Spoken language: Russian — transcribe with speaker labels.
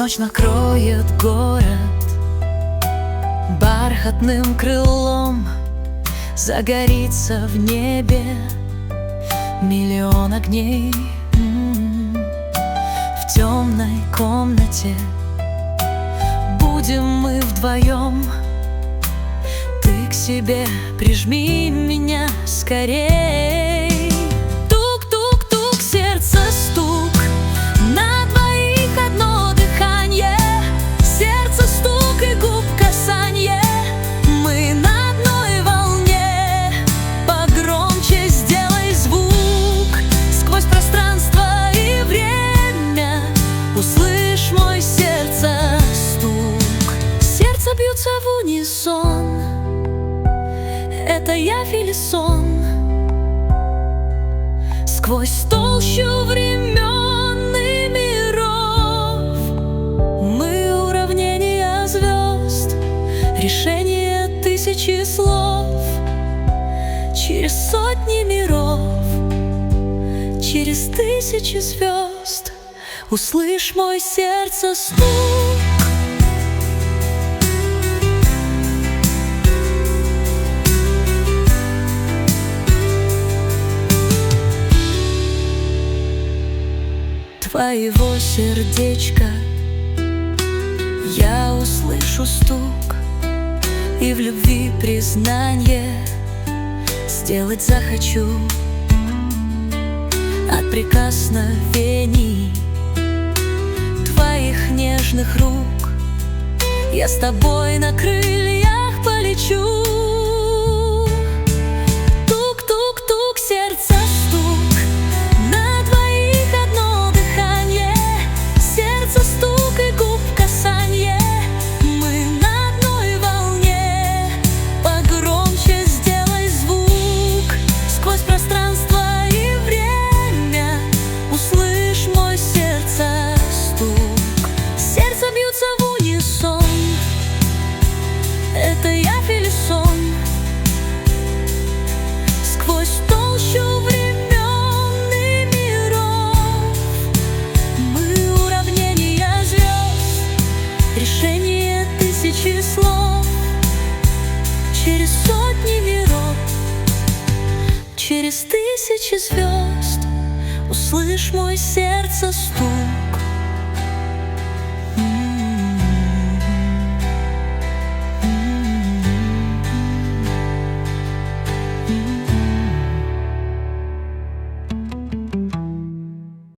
Speaker 1: Ночь накроет город бархатным крылом, загорится в небе миллион огней. В темной комнате будем мы вдвоем. Ты к себе прижми меня скорей. Тук-тук-тук, сердце стук, на двоих одно дыхание. Сердце стук и губ касанье. Мы на одной волне. Погромче сделай звук сквозь пространство и время. Услышь мой сердце стук. Сердце бьются в унисон. Это явь или сон? Сквозь толщу времен и миров мы уравнение звезд, решение тысячи слов. Через сотни миров, через тысячи звезд услышь мой сердце стук. Твоего сердечка я услышу стук, и в любви признание сделать захочу. От прикосновений твоих нежных рук я с тобой на крыльях полечу. Тук-тук-тук, сердце стук, на двоих одно дыхание. Сердце стук и губ касанье. Мы на одной волне. Погромче сделай звук сквозь пространство и время. Услышь мой сердце стук. Сердце бьются в унисон. Это явь или сон? Сквозь толщу времен и миров мы уравнение звезд, решение тысячи слов. Через сотни миров, через тысячи звезд услышь мой сердце стук.